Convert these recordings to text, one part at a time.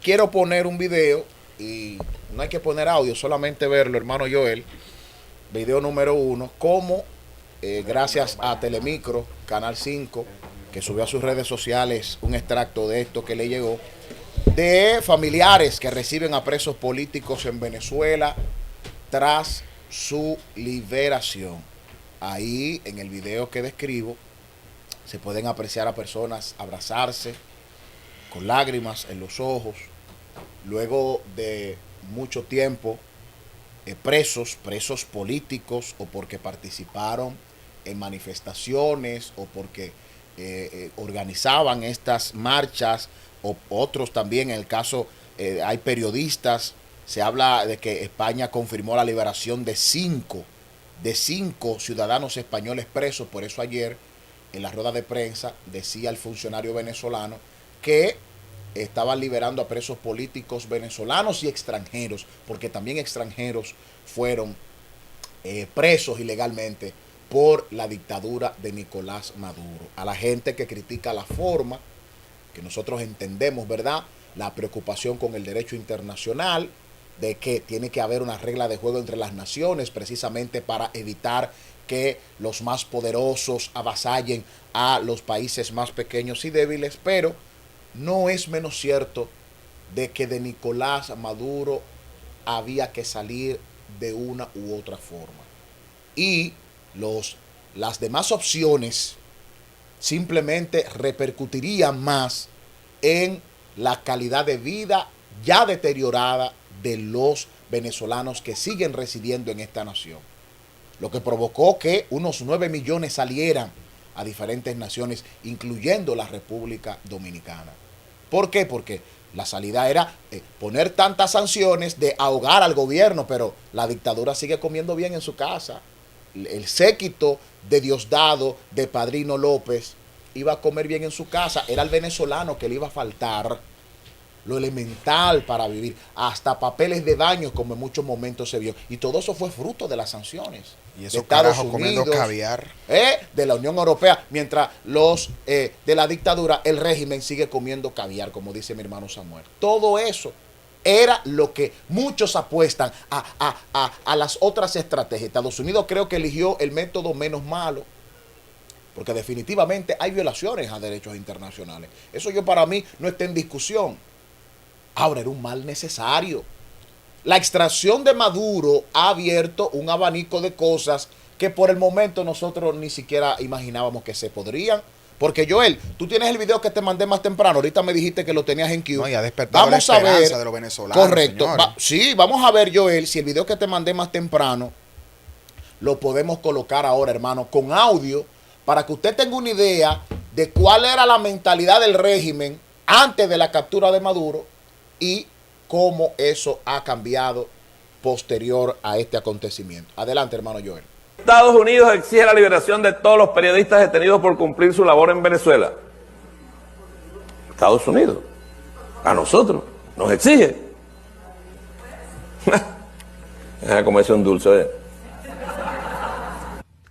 quiero poner un video y no hay que poner audio, solamente verlo, hermano Joel. Video número 1, cómo gracias a Telemicro, Canal 5, que subió a sus redes sociales un extracto de esto que le llegó, de familiares que reciben a presos políticos en Venezuela tras su liberación. Ahí en el video que describo se pueden apreciar a personas abrazarse con lágrimas en los ojos, luego de mucho tiempo presos políticos o porque participaron en manifestaciones o porque organizaban estas marchas, o otros también. En el caso, hay periodistas. Se habla de que España confirmó la liberación de cinco ciudadanos españoles presos. Por eso ayer en la rueda de prensa decía el funcionario venezolano que estaban liberando a presos políticos venezolanos y extranjeros, porque también extranjeros fueron presos ilegalmente por la dictadura de Nicolás Maduro. A la gente que critica la forma, que nosotros entendemos, ¿verdad?, la preocupación con el derecho internacional, de que tiene que haber una regla de juego entre las naciones, precisamente para evitar que los más poderosos avasallen a los países más pequeños y débiles, pero no es menos cierto de que de Nicolás Maduro había que salir de una u otra forma. Y las demás opciones simplemente repercutirían más en la calidad de vida ya deteriorada de los venezolanos que siguen residiendo en esta nación. Lo que provocó que unos 9 millones salieran a diferentes naciones, incluyendo la República Dominicana. ¿Por qué? Porque la salida era poner tantas sanciones de ahogar al gobierno, pero la dictadura sigue comiendo bien en su casa. El séquito de Diosdado, de Padrino López, iba a comer bien en su casa. Era el venezolano que le iba a faltar lo elemental para vivir, hasta papeles de baño, como en muchos momentos se vio. Y todo eso fue fruto de las sanciones. Y esos carajos comiendo caviar. De la Unión Europea, mientras los de la dictadura, el régimen sigue comiendo caviar, como dice mi hermano Samuel. Todo eso era lo que muchos apuestan a las otras estrategias. Estados Unidos creo que eligió el método menos malo, porque definitivamente hay violaciones a derechos internacionales. Eso para mí no está en discusión. Ahora, era un mal necesario. La extracción de Maduro ha abierto un abanico de cosas que por el momento nosotros ni siquiera imaginábamos que se podrían. Porque, Joel, tú tienes el video que te mandé más temprano. Ahorita me dijiste que lo tenías en Q. No, y ha despertado la esperanza de los venezolanos. Correcto. Sí, vamos a ver, Joel, si el video que te mandé más temprano lo podemos colocar ahora, hermano, con audio, para que usted tenga una idea de cuál era la mentalidad del régimen antes de la captura de Maduro y cómo eso ha cambiado posterior a este acontecimiento. Adelante, hermano Joel. Estados Unidos exige la liberación de todos los periodistas detenidos por cumplir su labor en Venezuela. Estados Unidos, a nosotros, nos exige. Deja comerse un dulce.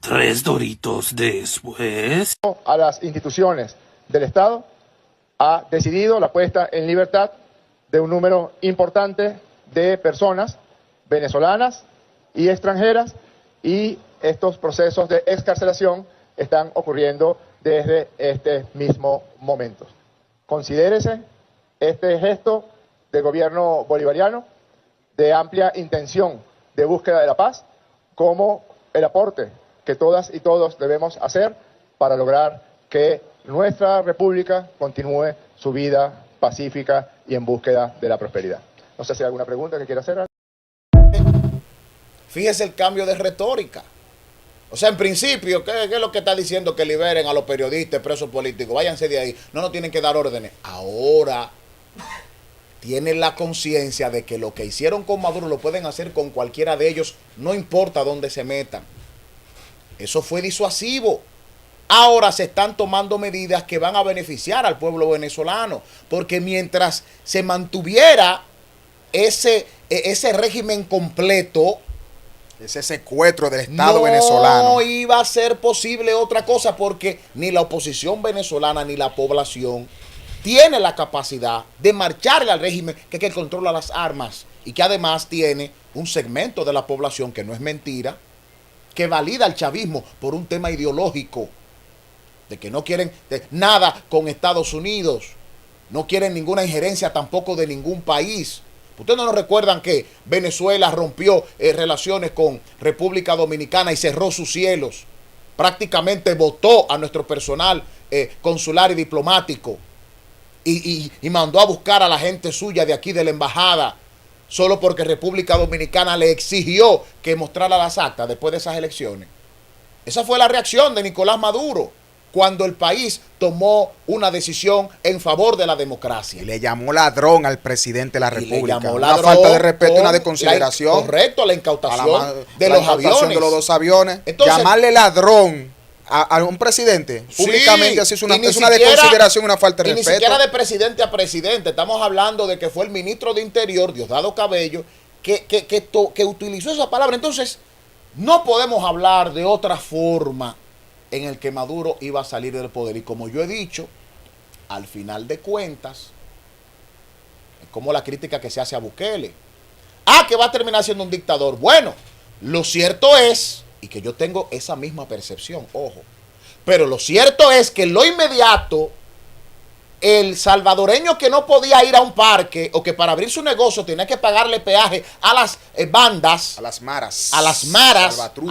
3 Doritos después. A las instituciones del Estado ha decidido la puesta en libertad de un número importante de personas venezolanas y extranjeras, y estos procesos de excarcelación están ocurriendo desde este mismo momento. Considérese este gesto de gobierno bolivariano de amplia intención de búsqueda de la paz como el aporte que todas y todos debemos hacer para lograr que nuestra república continúe su vida pacífica y en búsqueda de la prosperidad. No sé si hay alguna pregunta que quiera hacer. Fíjese el cambio de retórica. O sea, en principio, ¿qué es lo que está diciendo? Que liberen a los periodistas, presos políticos, váyanse de ahí. No nos tienen que dar órdenes. Ahora tienen la conciencia de que lo que hicieron con Maduro lo pueden hacer con cualquiera de ellos, no importa dónde se metan. Eso fue disuasivo. Ahora se están tomando medidas que van a beneficiar al pueblo venezolano, porque mientras se mantuviera ese régimen completo, ese secuestro del Estado venezolano, no iba a ser posible otra cosa, porque ni la oposición venezolana ni la población tiene la capacidad de marcharle al régimen que controla las armas y que además tiene un segmento de la población, que no es mentira, que valida al chavismo por un tema ideológico, de que no quieren nada con Estados Unidos, no quieren ninguna injerencia tampoco de ningún país. ¿Ustedes no nos recuerdan que Venezuela rompió relaciones con República Dominicana y cerró sus cielos? Prácticamente votó a nuestro personal consular y diplomático y mandó a buscar a la gente suya de aquí de la embajada, solo porque República Dominicana le exigió que mostrara las actas después de esas elecciones. Esa fue la reacción de Nicolás Maduro cuando el país tomó una decisión en favor de la democracia. Y le llamó ladrón al presidente de la República. Una falta de respeto, una desconsideración. Correcto, la incautación de los aviones. De los 2 aviones. Entonces, llamarle ladrón a un presidente públicamente, así es una desconsideración, una falta de respeto. Ni siquiera de presidente a presidente. Estamos hablando de que fue el ministro de Interior, Diosdado Cabello, que utilizó esa palabra. Entonces, no podemos hablar de otra forma en el que Maduro iba a salir del poder. Y como yo he dicho, al final de cuentas, es como la crítica que se hace a Bukele. Que va a terminar siendo un dictador. Bueno, lo cierto es, y que yo tengo esa misma percepción, ojo, pero lo cierto es que en lo inmediato, el salvadoreño que no podía ir a un parque o que para abrir su negocio tenía que pagarle peaje a las bandas, a las maras, a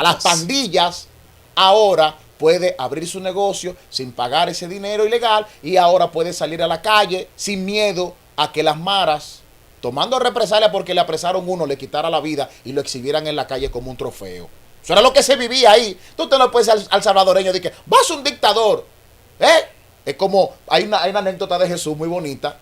las pandillas, ahora puede abrir su negocio sin pagar ese dinero ilegal y ahora puede salir a la calle sin miedo a que las maras, tomando represalia porque le apresaron uno, le quitara la vida y lo exhibieran en la calle como un trofeo. Eso era lo que se vivía ahí. Tú te lo puedes decir al salvadoreño de que vas a un dictador. Es como, hay una anécdota de Jesús muy bonita,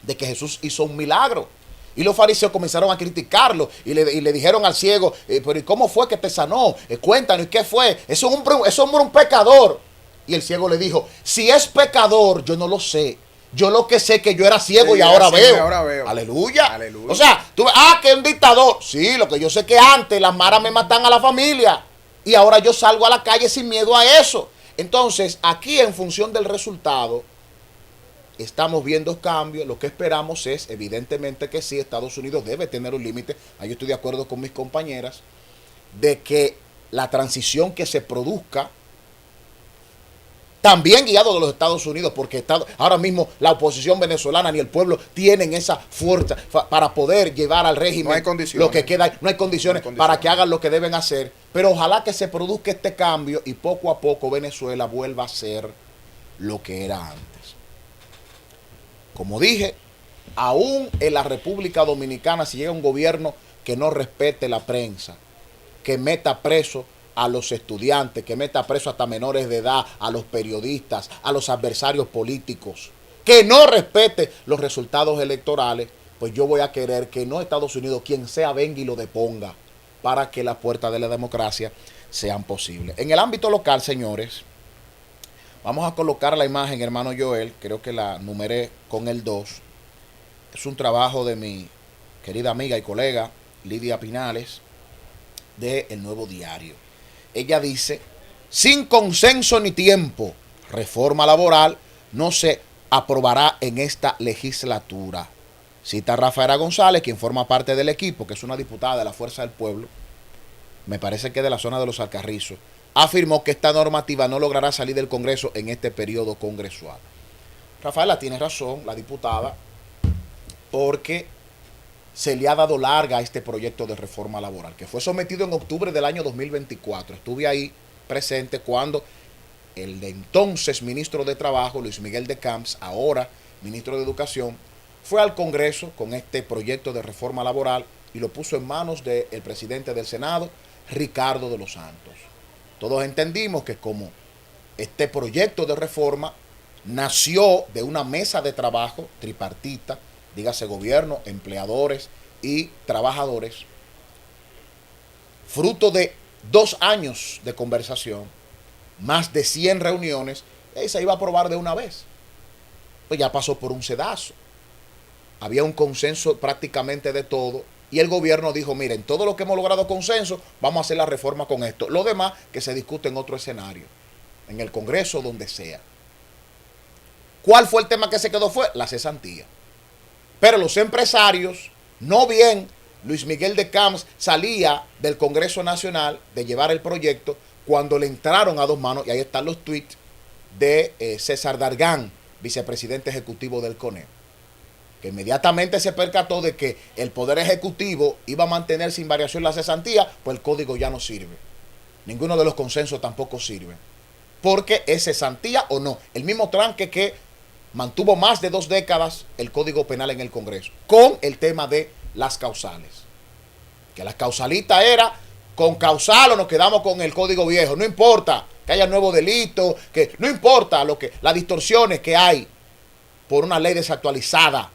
de que Jesús hizo un milagro. Y los fariseos comenzaron a criticarlo y le dijeron al ciego, pero ¿y cómo fue que te sanó? Cuéntanos, ¿y qué fue? Eso es un pecador. Y el ciego le dijo, si es pecador, yo no lo sé. Yo lo que sé es que yo era ciego y ahora veo. Aleluya. Aleluya. O sea, tú ves, que es un dictador. Sí, lo que yo sé es que antes las maras me matan a la familia. Y ahora yo salgo a la calle sin miedo a eso. Entonces, aquí en función del resultado, estamos viendo cambios. Lo que esperamos es, evidentemente que sí, Estados Unidos debe tener un límite. Ahí yo estoy de acuerdo con mis compañeras, de que la transición que se produzca, también guiado de los Estados Unidos, porque ahora mismo la oposición venezolana ni el pueblo tienen esa fuerza para poder llevar al régimen. No hay condiciones. Lo que queda, no hay condiciones para que hagan lo que deben hacer. Pero ojalá que se produzca este cambio y poco a poco Venezuela vuelva a ser lo que era antes. Como dije, aún en la República Dominicana, si llega un gobierno que no respete la prensa, que meta preso a los estudiantes, que meta preso hasta menores de edad, a los periodistas, a los adversarios políticos, que no respete los resultados electorales, pues yo voy a querer que no Estados Unidos, quien sea, venga y lo deponga para que las puertas de la democracia sean posibles. En el ámbito local, señores, vamos a colocar la imagen, hermano Joel, creo que la numeré con el 2. Es un trabajo de mi querida amiga y colega Lidia Pinales, de El Nuevo Diario. Ella dice, sin consenso ni tiempo, reforma laboral no se aprobará en esta legislatura. Cita a Rafaela González, quien forma parte del equipo, que es una diputada de la Fuerza del Pueblo, me parece que de la zona de los Alcarrizos, afirmó que esta normativa no logrará salir del Congreso en este periodo congresual. Rafaela tiene razón, la diputada, porque se le ha dado larga a este proyecto de reforma laboral, que fue sometido en octubre del año 2024. Estuve ahí presente cuando el de entonces ministro de Trabajo, Luis Miguel de Camps, ahora ministro de Educación, fue al Congreso con este proyecto de reforma laboral y lo puso en manos del presidente del Senado, Ricardo de los Santos. Todos entendimos que como este proyecto de reforma nació de una mesa de trabajo tripartita, dígase gobierno, empleadores y trabajadores, fruto de 2 años de conversación, más de 100 reuniones, y se iba a aprobar de una vez. Pues ya pasó por un sedazo. Había un consenso prácticamente de todo, y el gobierno dijo, miren, todo lo que hemos logrado consenso, vamos a hacer la reforma con esto. Lo demás, que se discute en otro escenario, en el Congreso, donde sea. ¿Cuál fue el tema que se quedó? Fue la cesantía. Pero los empresarios, no bien Luis Miguel de Camps salía del Congreso Nacional de llevar el proyecto, cuando le entraron a dos manos, y ahí están los tweets de César Dargán, vicepresidente ejecutivo del CONE, que inmediatamente se percató de que el Poder Ejecutivo iba a mantener sin variación la cesantía, pues el código ya no sirve. Ninguno de los consensos tampoco sirve. Porque es cesantía o no. El mismo tranque que mantuvo más de 2 décadas el Código Penal en el Congreso, con el tema de las causales. Que las causalitas era, con causal o nos quedamos con el Código Viejo. No importa que haya nuevos delitos, que no importa las distorsiones que hay por una ley desactualizada.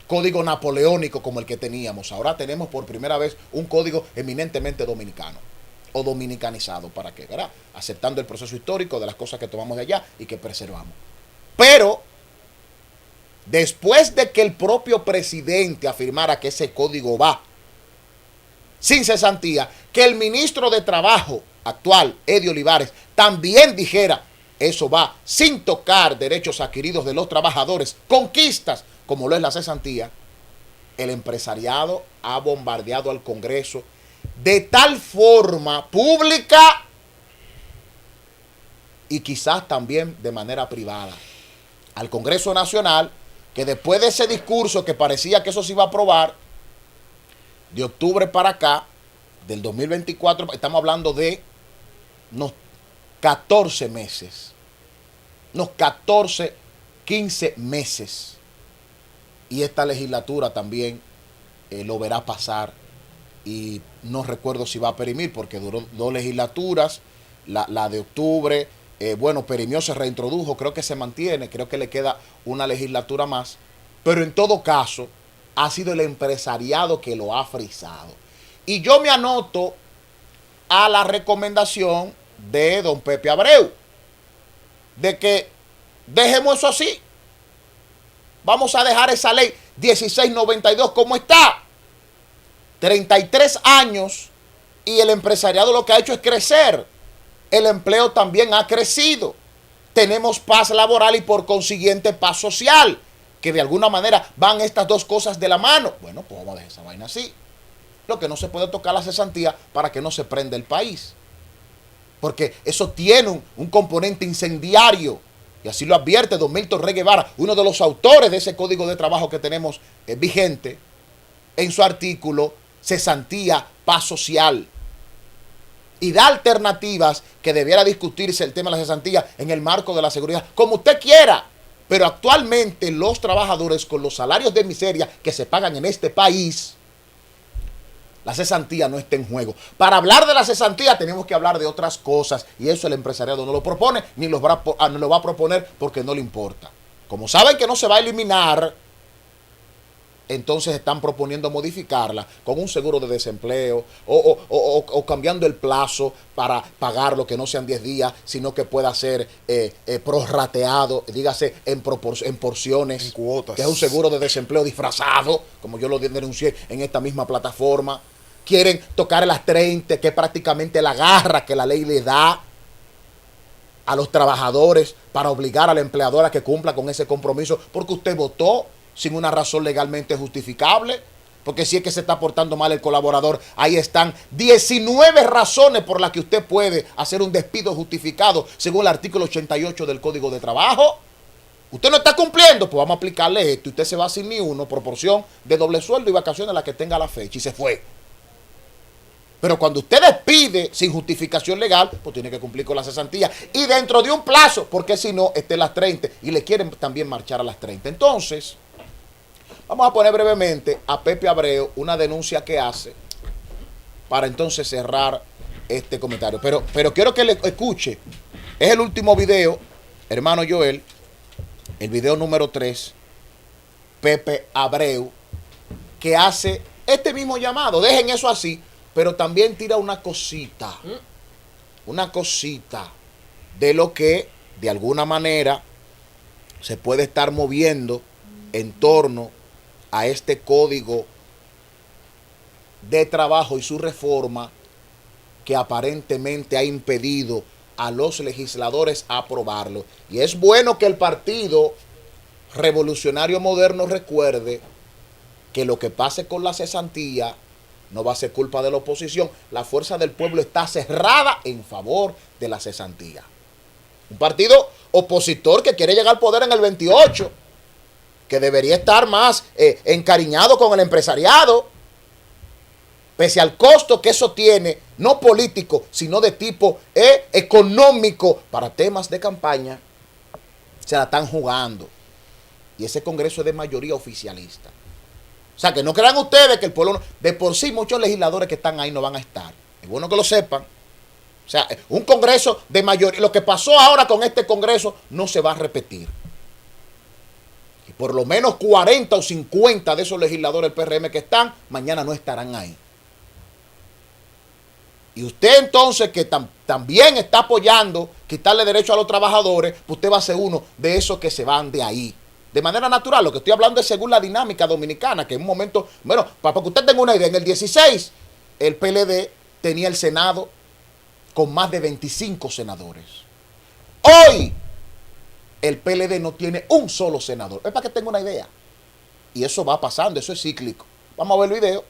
Código napoleónico como el que teníamos. Ahora tenemos por primera vez un código eminentemente dominicano o dominicanizado. ¿Para qué? ¿Verdad? Aceptando el proceso histórico de las cosas que tomamos de allá y que preservamos. Pero, después de que el propio presidente afirmara que ese código va sin cesantía, que el ministro de Trabajo actual, Eddie Olivares, también dijera eso va sin tocar derechos adquiridos de los trabajadores, conquistas como lo es la cesantía, el empresariado ha bombardeado al Congreso de tal forma pública y quizás también de manera privada. Al Congreso Nacional, que después de ese discurso que parecía que eso se iba a aprobar, de octubre para acá, del 2024, estamos hablando de unos 14 meses, unos 14, 15 meses. Y esta legislatura también lo verá pasar y no recuerdo si va a perimir porque duró 2 legislaturas, la de octubre, bueno, perimió, se reintrodujo, creo que se mantiene, creo que le queda una legislatura más, pero en todo caso ha sido el empresariado que lo ha frisado. Y yo me anoto a la recomendación de don Pepe Abreu, de que dejemos eso así. Vamos a dejar esa ley 1692 como está. 33 años y el empresariado lo que ha hecho es crecer. El empleo también ha crecido. Tenemos paz laboral y por consiguiente paz social, que de alguna manera van estas dos cosas de la mano. Bueno, pues vamos a dejar esa vaina así. Lo que no se puede tocar la cesantía para que no se prenda el país. Porque eso tiene un componente incendiario. Y así lo advierte don Milton Rey Guevara, uno de los autores de ese código de trabajo que tenemos vigente, en su artículo Cesantía, Paz Social. Y da alternativas que debiera discutirse el tema de la cesantía en el marco de la seguridad, como usted quiera. Pero actualmente los trabajadores con los salarios de miseria que se pagan en este país, la cesantía no está en juego. Para hablar de la cesantía tenemos que hablar de otras cosas y eso el empresariado no lo propone ni lo va a proponer porque no le importa. Como saben que no se va a eliminar, entonces están proponiendo modificarla con un seguro de desempleo o cambiando el plazo para pagarlo, que no sean 10 días, sino que pueda ser prorrateado, dígase en porciones, en cuotas, que es un seguro de desempleo disfrazado, como yo lo denuncié en esta misma plataforma. Quieren tocar las 30, que es prácticamente la garra que la ley le da a los trabajadores para obligar al empleador a que cumpla con ese compromiso, porque usted votó sin una razón legalmente justificable, porque si es que se está portando mal el colaborador, ahí están 19 razones por las que usted puede hacer un despido justificado según el artículo 88 del Código de Trabajo. Usted no está cumpliendo, pues vamos a aplicarle esto y usted se va sin ni uno, proporción de doble sueldo y vacaciones a la que tenga la fecha y se fue. Pero cuando usted despide sin justificación legal, pues tiene que cumplir con la cesantía y dentro de un plazo, porque si no, esté las 30 y le quieren también marchar a las 30. Entonces, vamos a poner brevemente a Pepe Abreu una denuncia que hace para entonces cerrar este comentario. Pero quiero que le escuche. Es el último video, hermano Joel, el video número 3, Pepe Abreu, que hace este mismo llamado. Dejen eso así, pero también tira una cosita de lo que de alguna manera se puede estar moviendo en torno a este código de trabajo y su reforma que aparentemente ha impedido a los legisladores a aprobarlo. Y es bueno que el Partido Revolucionario Moderno recuerde que lo que pase con la cesantía no va a ser culpa de la oposición. La fuerza del pueblo está cerrada en favor de la cesantía. Un partido opositor que quiere llegar al poder en el 28, que debería estar más encariñado con el empresariado, pese al costo que eso tiene, no político, sino de tipo económico para temas de campaña, se la están jugando. Y ese Congreso es de mayoría oficialista. O sea, que no crean ustedes que el pueblo, de por sí muchos legisladores que están ahí no van a estar. Es bueno que lo sepan. O sea, un Congreso de mayoría, lo que pasó ahora con este Congreso no se va a repetir. Y por lo menos 40 o 50 de esos legisladores del PRM que están, mañana no estarán ahí. Y usted entonces que también está apoyando quitarle derecho a los trabajadores, pues usted va a ser uno de esos que se van de ahí. De manera natural, lo que estoy hablando es según la dinámica dominicana, que en un momento, bueno, para que usted tenga una idea, en el 16 el PLD tenía el Senado con más de 25 senadores. Hoy el PLD no tiene un solo senador. Es para que tenga una idea. Y eso va pasando, eso es cíclico. Vamos a ver el video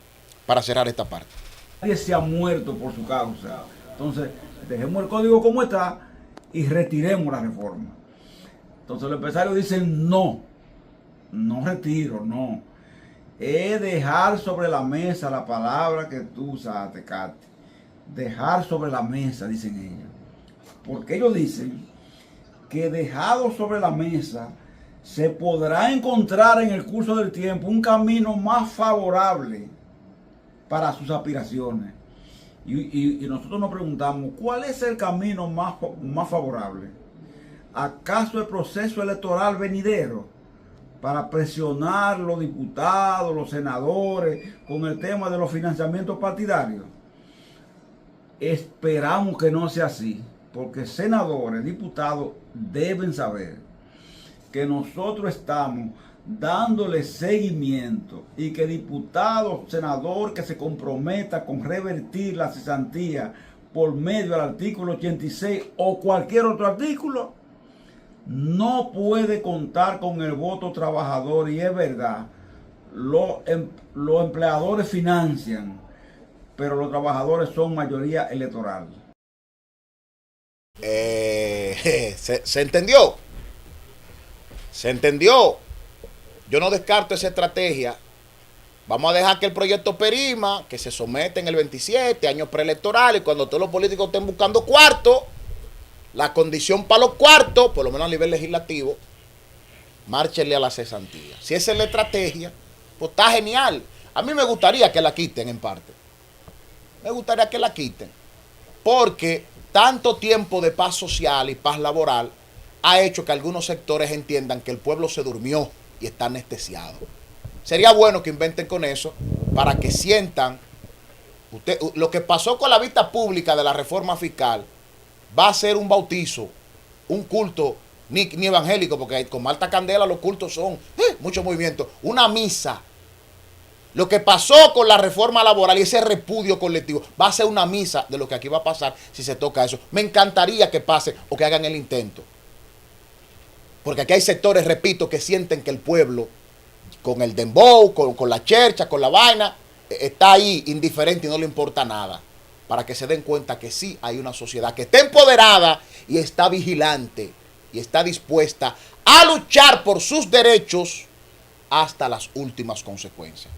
para cerrar esta parte. Nadie se ha muerto por su causa. Entonces, dejemos el código como está y retiremos la reforma. Entonces los empresarios dicen no retiro, no. Es dejar sobre la mesa la palabra que tú usaste, Katy. Dejar sobre la mesa, dicen ellos. Porque ellos dicen que dejado sobre la mesa se podrá encontrar en el curso del tiempo un camino más favorable para sus aspiraciones. Y nosotros nos preguntamos, ¿cuál es el camino más favorable? ¿Acaso el proceso electoral venidero para presionar los diputados, los senadores con el tema de los financiamientos partidarios? Esperamos que no sea así, porque senadores, diputados deben saber que nosotros estamos dándole seguimiento y que diputado, senador que se comprometa con revertir la cesantía por medio del artículo 86 o cualquier otro artículo, no puede contar con el voto trabajador. Y es verdad, los empleadores financian, pero los trabajadores son mayoría electoral. ¿Se entendió? ¿Se entendió? Yo no descarto esa estrategia. Vamos a dejar que el proyecto perima, que se somete en el 27, años preelectorales, y cuando todos los políticos estén buscando cuartos, la condición para los cuartos, por lo menos a nivel legislativo, márchenle a la cesantía. Si esa es la estrategia, pues está genial. A mí me gustaría que la quiten en parte. Me gustaría que la quiten. Porque tanto tiempo de paz social y paz laboral ha hecho que algunos sectores entiendan que el pueblo se durmió y está anestesiado. Sería bueno que inventen con eso para que sientan lo que pasó con la vista pública de la reforma fiscal. Va a ser un bautizo, un culto, ni evangélico, porque con Marta Candela los cultos son mucho movimiento, una misa. Lo que pasó con la reforma laboral y ese repudio colectivo va a ser una misa de lo que aquí va a pasar si se toca eso. Me encantaría que pase o que hagan el intento. Porque aquí hay sectores, repito, que sienten que el pueblo, con el dembow, con la chercha, con la vaina, está ahí indiferente y no le importa nada. Para que se den cuenta que sí hay una sociedad que está empoderada y está vigilante y está dispuesta a luchar por sus derechos hasta las últimas consecuencias.